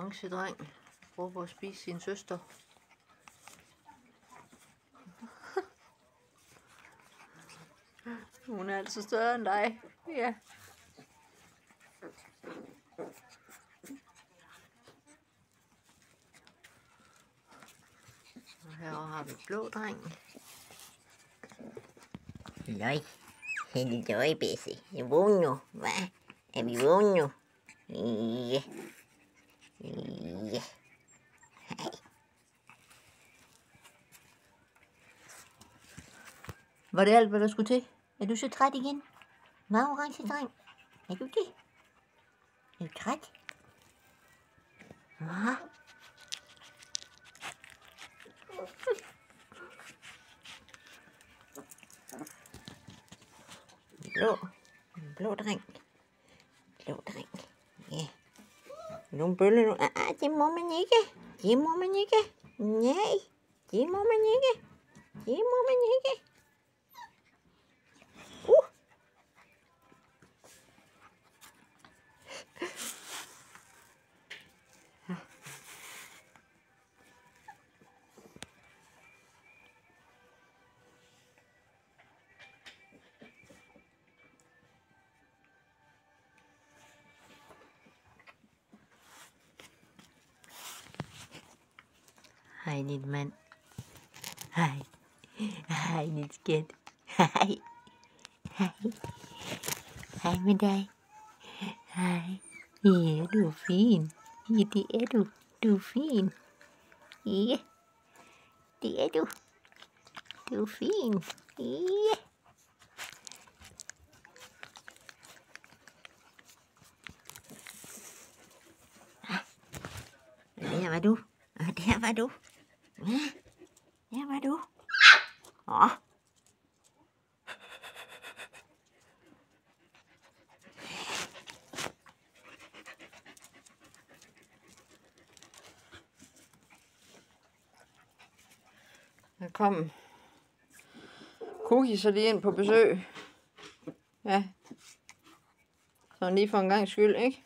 orange dreng prøver at spise sin søster. Hun er altså større end dig. Ja. Og her har vi blå dreng. Løg. Helt løgbisse. Jeg er vågen nu, hva'? Er vi vågen nu? Ja. Ja. Hej. Var det alt, hvad der skulle til? Er du så træt igen? Hvad, orange dreng? Er du det? Er du træt? Hva? Blå dreng. Blå dreng. Ja. Nogle bølle nu. Det må man ikke. Det må man ikke. Nej. Det må man ikke. Det må man ikke. Hej, lille mand. Hej. Hej, lille skat. Hej. Hej. Hej med dig. Hej. Ja, du er fin. Ja, det er du. Du er fin. Ja, det er du. Du er fin. Ja. Der var du. Der var du. Ja, der var du. Åh. Der kom Cookie så lige ind på besøg. Ja. Så lige for en gang skyld, ikke?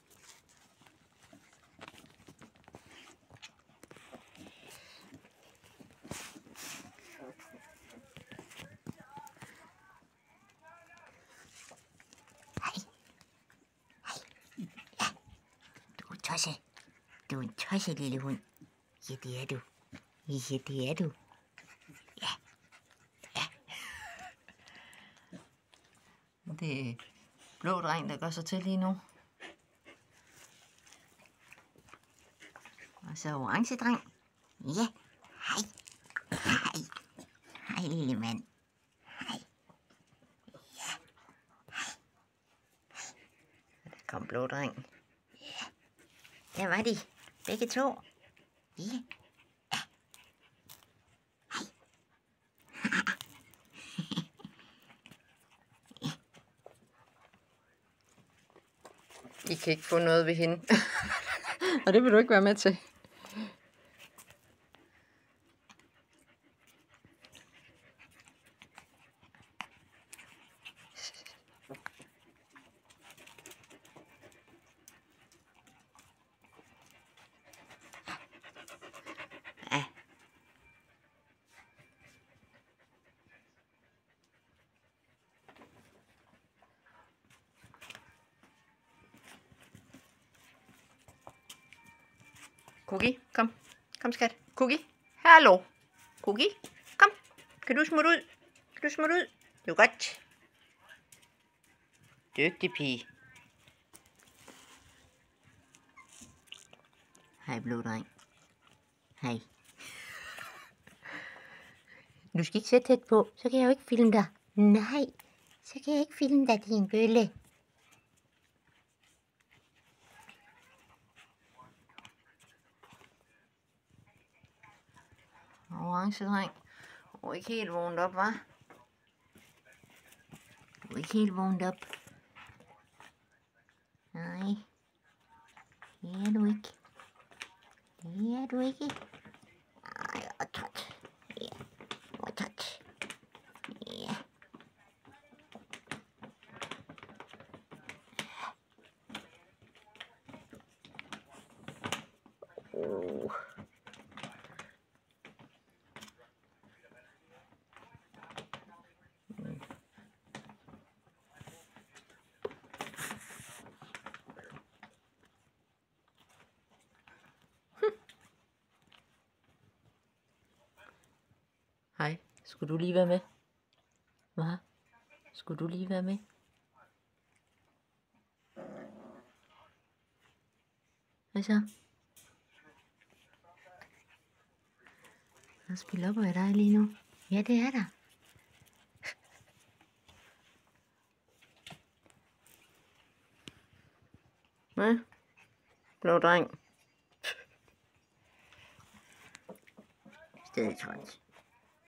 Du er tosse. Du er en tosse, lille hund. Ja, det er du. Ja, det er du. Ja. Ja. Det er blå dreng, der gør sig til lige nu. Og så orange dreng. Ja. Hej. Hej. Hej, lille mand. Hej. Ja. Hej. Der kom blå dreng. Ja. Der var de. Begge to. Ja. I kan ikke få noget ved hende. Og det vil du ikke være med til. Ja. Cookie, kom. Kom, skat. Cookie, hallo. Cookie, kom. Kan du smutte ud? Kan du smutte ud? Det er godt. Dygtig pige. Hej, blå dreng. Hej. Du skal ikke sætte tæt på, så kan jeg jo ikke filme dig. Nej, så kan jeg ikke filme dig, din bølle. Orange dreng. Du er ikke helt vågnet op, hva'? Du er ikke helt vågnet op. Nej. Det er du ikke. Det er du ikke. Ej, og træt. Ja, og træt. Ja. Skulle du lige være med? Hvad? Skulle du lige være med? Hvad så? Der spiller op af dig lige nu. Ja, det er der. Hvad? Blå dreng. Stadig træt.